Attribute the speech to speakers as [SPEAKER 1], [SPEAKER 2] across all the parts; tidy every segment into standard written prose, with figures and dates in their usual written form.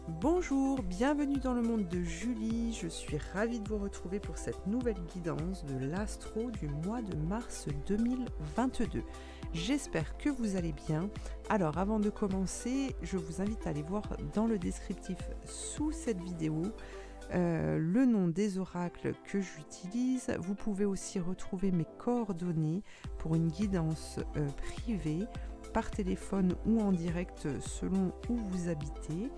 [SPEAKER 1] Bonjour, bienvenue dans le monde de Julie. Je suis ravie de vous retrouver pour cette nouvelle guidance de l'astro du mois de mars 2022. J'espère que vous allez bien. Alors avant de commencer, je vous invite à aller voir dans le descriptif sous cette vidéo le nom des oracles que j'utilise. Vous pouvez aussi retrouver mes coordonnées pour une guidance privée par téléphone ou en direct selon où vous habitez.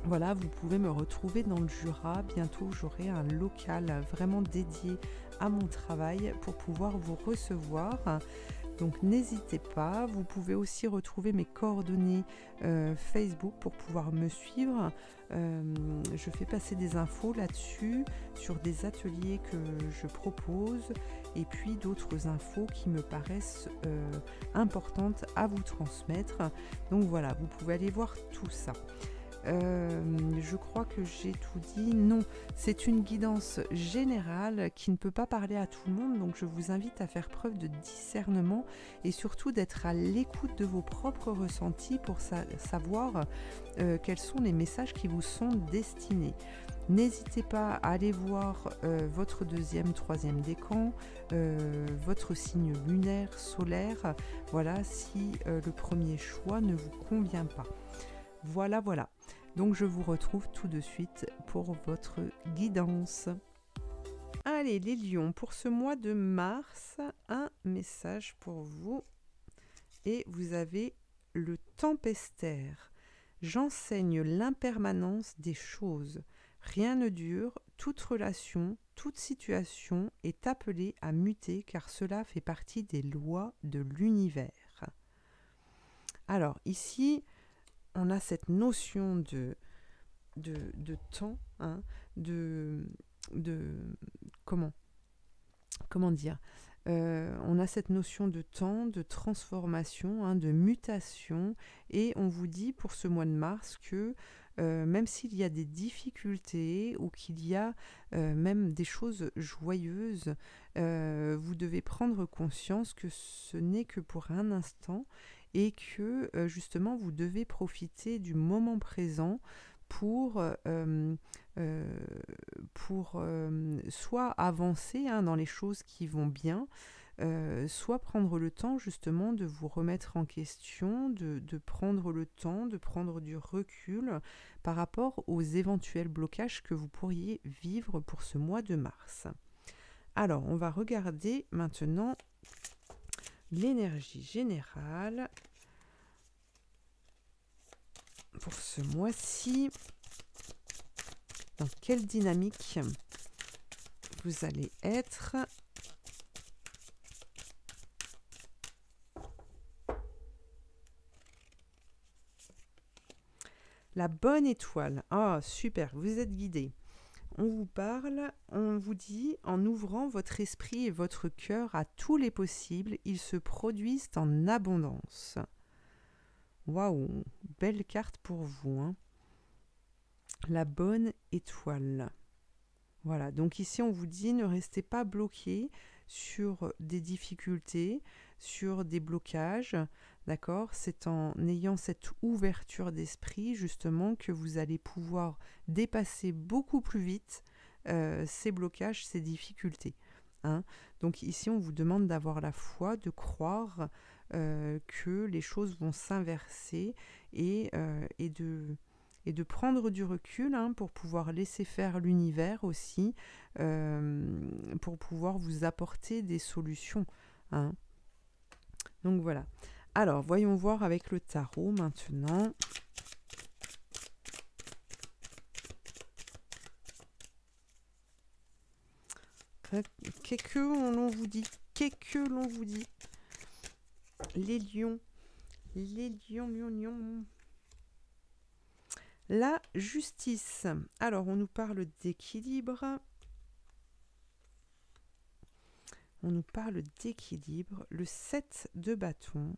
[SPEAKER 1] Voilà, vous pouvez me retrouver dans le Jura. Bientôt, j'aurai un local vraiment dédié à mon travail pour pouvoir vous recevoir. Donc, n'hésitez pas. Vous pouvez aussi retrouver mes coordonnées Facebook pour pouvoir me suivre. Je fais passer des infos là-dessus sur des ateliers que je propose et puis d'autres infos qui me paraissent importantes à vous transmettre. Donc voilà, vous pouvez aller voir tout ça. Je crois que j'ai tout dit. Non, c'est une guidance générale qui ne peut pas parler à tout le monde, donc je vous invite à faire preuve de discernement et surtout d'être à l'écoute de vos propres ressentis pour savoir quels sont les messages qui vous sont destinés. N'hésitez pas à aller voir votre deuxième, troisième décan, votre signe lunaire, solaire, voilà, si le premier choix ne vous convient pas. Voilà. Donc je vous retrouve tout de suite pour votre guidance. Allez les lions, pour ce mois de mars, un message pour vous. Et vous avez le tempestaire. J'enseigne l'impermanence des choses. Rien ne dure, toute relation, toute situation est appelée à muter car cela fait partie des lois de l'univers. Alors ici, on a cette notion de temps, hein, comment dire, on a cette notion de temps, de transformation, hein, de mutation, et on vous dit pour ce mois de mars que même s'il y a des difficultés ou qu'il y a même des choses joyeuses, vous devez prendre conscience que ce n'est que pour un instant et que justement vous devez profiter du moment présent pour soit avancer dans les choses qui vont bien, soit prendre le temps justement de vous remettre en question, de prendre le temps, de prendre du recul par rapport aux éventuels blocages que vous pourriez vivre pour ce mois de mars. Alors, on va regarder maintenant l'énergie générale pour ce mois-ci. Dans quelle dynamique vous allez être? La bonne étoile. Ah, super, vous êtes guidé. On vous parle, on vous dit, en ouvrant votre esprit et votre cœur à tous les possibles, ils se produisent en abondance. Waouh, belle carte pour vous, hein. La bonne étoile. Voilà, donc ici on vous dit ne restez pas bloqué sur des difficultés, sur des blocages, d'accord? C'est en ayant cette ouverture d'esprit justement que vous allez pouvoir dépasser beaucoup plus vite ces blocages, ces difficultés. Hein. Donc ici on vous demande d'avoir la foi, de croire que les choses vont s'inverser et de prendre du recul pour pouvoir laisser faire l'univers aussi, pour pouvoir vous apporter des solutions. Hein. Donc voilà. Alors, voyons voir avec le tarot maintenant. Qu'est-ce que l'on vous dit? Qu'est-ce que l'on vous dit? Les lions. Les lions. La justice. Alors, on nous parle d'équilibre. On nous parle d'équilibre. Le 7 de bâton.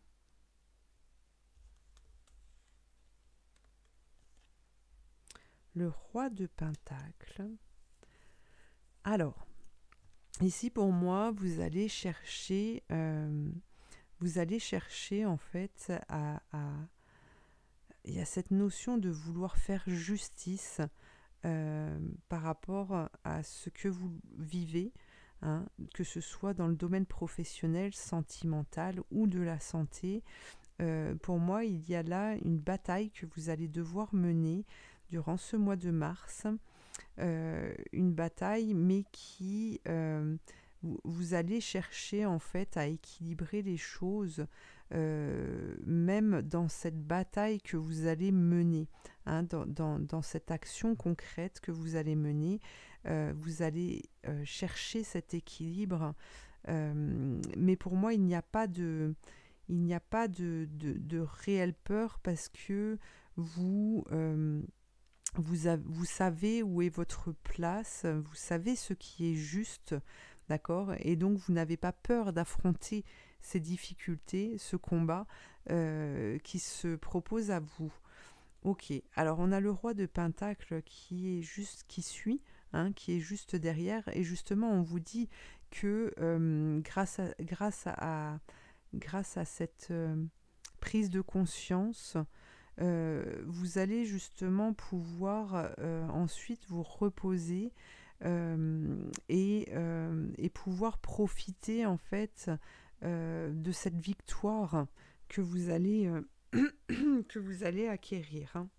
[SPEAKER 1] Le roi de pentacle. Alors, ici pour moi, vous allez chercher en fait à il y a cette notion de vouloir faire justice par rapport à ce que vous vivez, hein, que ce soit dans le domaine professionnel, sentimental ou de la santé. Pour moi, il y a là une bataille que vous allez devoir mener durant ce mois de mars. Une bataille, mais qui vous allez chercher en fait à équilibrer les choses, même dans cette bataille que vous allez mener, hein, dans cette action concrète que vous allez mener, vous allez chercher cet équilibre. Mais pour moi, il n'y a pas de réelle peur parce que vous savez où est votre place, vous savez ce qui est juste, d'accord? Et donc vous n'avez pas peur d'affronter ces difficultés, ce combat qui se propose à vous. Ok, alors on a le roi de Pentacle qui suit, hein, qui est juste derrière, et justement on vous dit que grâce à cette prise de conscience, vous allez justement pouvoir ensuite vous reposer et pouvoir profiter en fait de cette victoire que vous allez que vous allez acquérir, hein.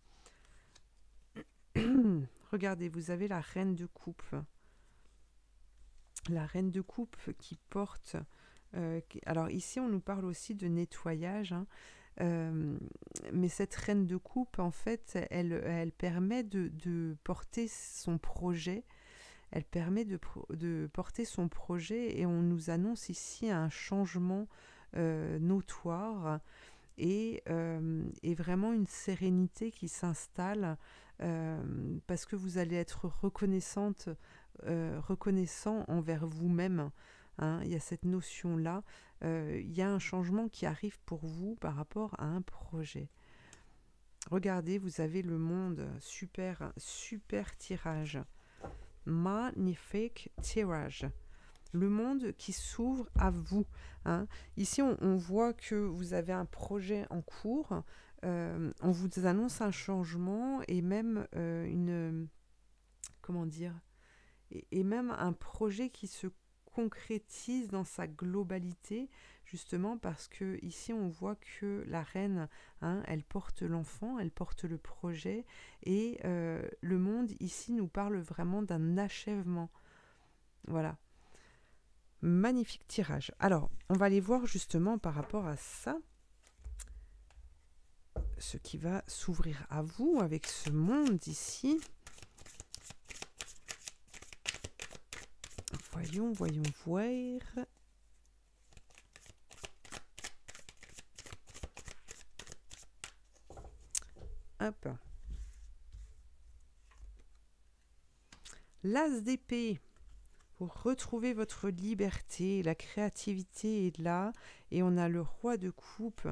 [SPEAKER 1] Regardez, vous avez la reine de coupe. La reine de coupe qui porte... alors ici, on nous parle aussi de nettoyage, hein. Mais cette reine de coupe, en fait, elle permet de porter son projet. Elle permet de porter son projet et on nous annonce ici un changement notoire et vraiment une sérénité qui s'installe parce que vous allez être reconnaissant envers vous-même, hein. Il y a cette notion-là. Il y a un changement qui arrive pour vous par rapport à un projet. Regardez, vous avez le monde, super tirage. Magnifique tirage. Le monde qui s'ouvre à vous, hein. Ici, on voit que vous avez un projet en cours. On vous annonce un changement et même comment dire, et même un projet qui se concrétise dans sa globalité, justement parce que ici on voit que la reine, hein, elle porte l'enfant, elle porte le projet, et le monde ici nous parle vraiment d'un achèvement. Voilà. Magnifique tirage. Alors, on va aller voir justement par rapport à ça, ce qui va s'ouvrir à vous avec ce monde ici. Voyons voir. Hop. L'as d'épée. Pour retrouver votre liberté, la créativité est là. Et on a le roi de coupe.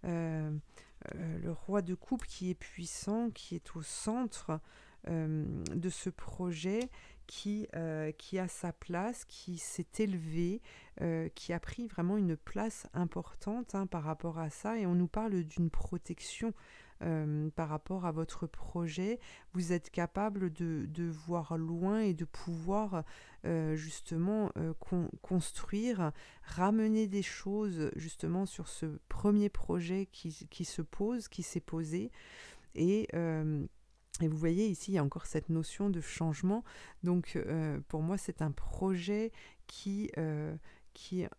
[SPEAKER 1] Le roi de coupe qui est puissant, qui est au centre de ce projet, qui a sa place, qui s'est élevé, qui a pris vraiment une place importante, hein, par rapport à ça. Et on nous parle d'une protection par rapport à votre projet. Vous êtes capable de voir loin et de pouvoir justement construire, ramener des choses justement sur ce premier projet qui s'est posé. Et vous voyez ici, il y a encore cette notion de changement. Donc, pour moi, c'est un projet qui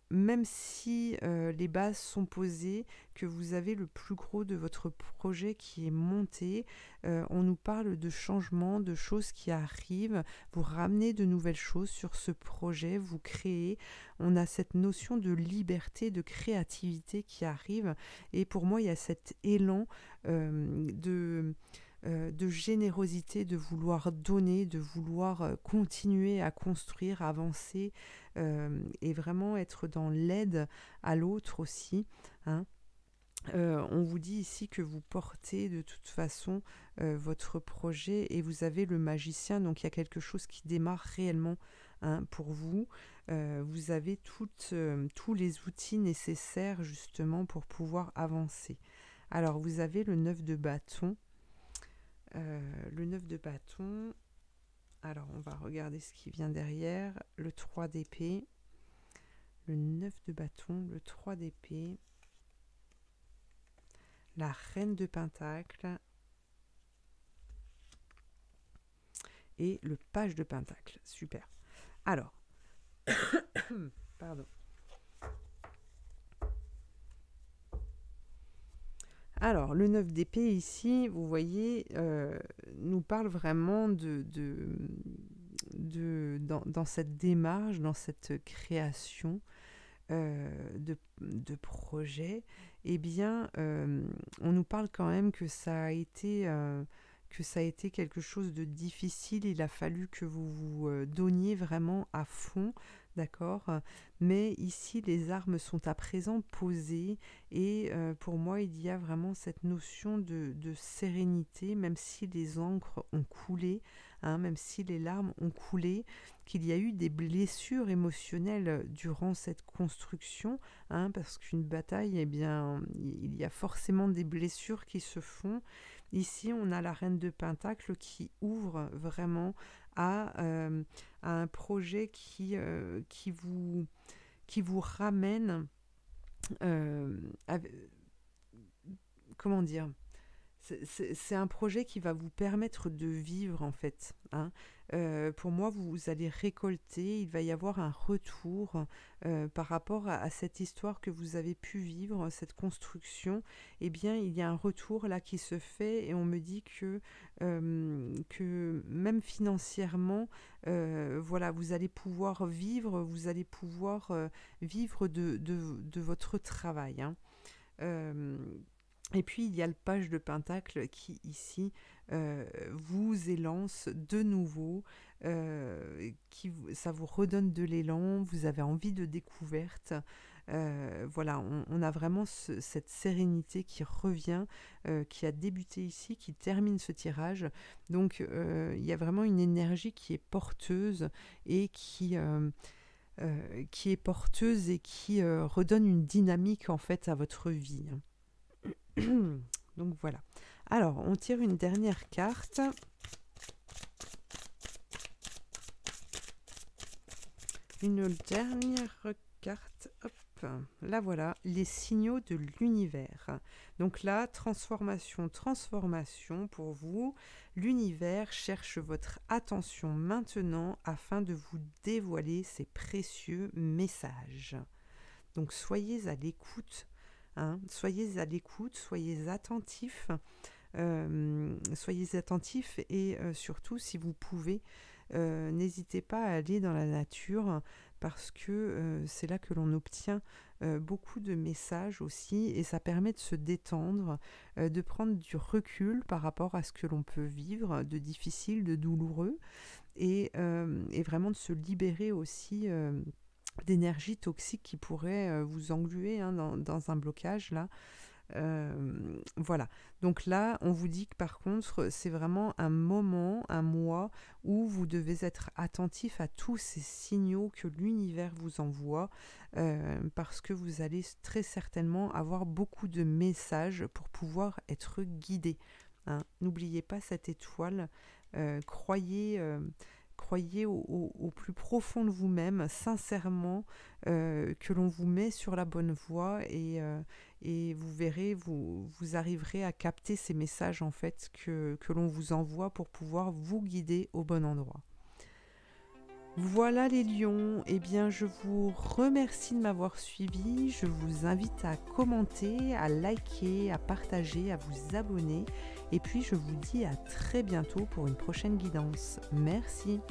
[SPEAKER 1] même si les bases sont posées, que vous avez le plus gros de votre projet qui est monté, on nous parle de changement, de choses qui arrivent. Vous ramenez de nouvelles choses sur ce projet, vous créez. On a cette notion de liberté, de créativité qui arrive. Et pour moi, il y a cet élan de générosité, de vouloir donner, de vouloir continuer à construire, avancer, et vraiment être dans l'aide à l'autre aussi, hein. On vous dit ici que vous portez de toute façon votre projet et vous avez le magicien, donc il y a quelque chose qui démarre réellement, hein, pour vous. Vous avez tous les outils nécessaires justement pour pouvoir avancer. Alors, vous avez le 9 de bâton. Le 9 de bâton. Alors, on va regarder ce qui vient derrière. Le 3 d'épée. Le 9 de bâton. Le 3 d'épée. La reine de pentacle. Et le page de pentacle. Super. Alors, pardon. Alors, le 9 d'épée ici, vous voyez, nous parle vraiment dans cette démarche, dans cette création de projet. Eh bien, on nous parle quand même que ça a été quelque chose de difficile. Il a fallu que vous vous donniez vraiment à fond, d'accord? Mais ici, les armes sont à présent posées et pour moi, il y a vraiment cette notion de sérénité, même si les encres ont coulé, hein, même si les larmes ont coulé, qu'il y a eu des blessures émotionnelles durant cette construction, hein, parce qu'une bataille, eh bien, il y a forcément des blessures qui se font. Ici, on a la reine de pentacle qui ouvre vraiment à un projet qui vous ramène, comment dire, c'est un projet qui va vous permettre de vivre en fait, hein. Pour moi, vous allez récolter, il va y avoir un retour par rapport à cette histoire que vous avez pu vivre, cette construction. Eh bien, il y a un retour là qui se fait et on me dit que même financièrement, voilà, vous allez pouvoir vivre de votre travail, hein. Et puis, il y a le page de pentacle qui, ici, vous élance de nouveau, ça vous redonne de l'élan, vous avez envie de découverte. Voilà, on a vraiment cette sérénité qui revient, qui a débuté ici, qui termine ce tirage. Donc, il y a vraiment une énergie qui est porteuse et qui redonne une dynamique, en fait, à votre vie. Donc voilà. Alors, on tire une dernière carte. Une dernière carte. Hop, là voilà, les signaux de l'univers. Donc là, transformation pour vous. L'univers cherche votre attention maintenant afin de vous dévoiler ses précieux messages. Donc soyez à l'écoute. Hein, soyez à l'écoute, soyez attentifs et surtout si vous pouvez, n'hésitez pas à aller dans la nature parce que c'est là que l'on obtient beaucoup de messages aussi et ça permet de se détendre, de prendre du recul par rapport à ce que l'on peut vivre de difficile, de douloureux et vraiment de se libérer aussi d'énergie toxique qui pourrait vous engluer, hein, dans un blocage là. Voilà, donc là on vous dit que par contre c'est vraiment un mois où vous devez être attentif à tous ces signaux que l'univers vous envoie, parce que vous allez très certainement avoir beaucoup de messages pour pouvoir être guidé, hein. N'oubliez pas cette étoile, croyez au plus profond de vous-même, sincèrement, que l'on vous met sur la bonne voie et vous verrez, vous arriverez à capter ces messages en fait que l'on vous envoie pour pouvoir vous guider au bon endroit. Voilà les lions, eh bien je vous remercie de m'avoir suivi, je vous invite à commenter, à liker, à partager, à vous abonner et puis je vous dis à très bientôt pour une prochaine guidance. Merci.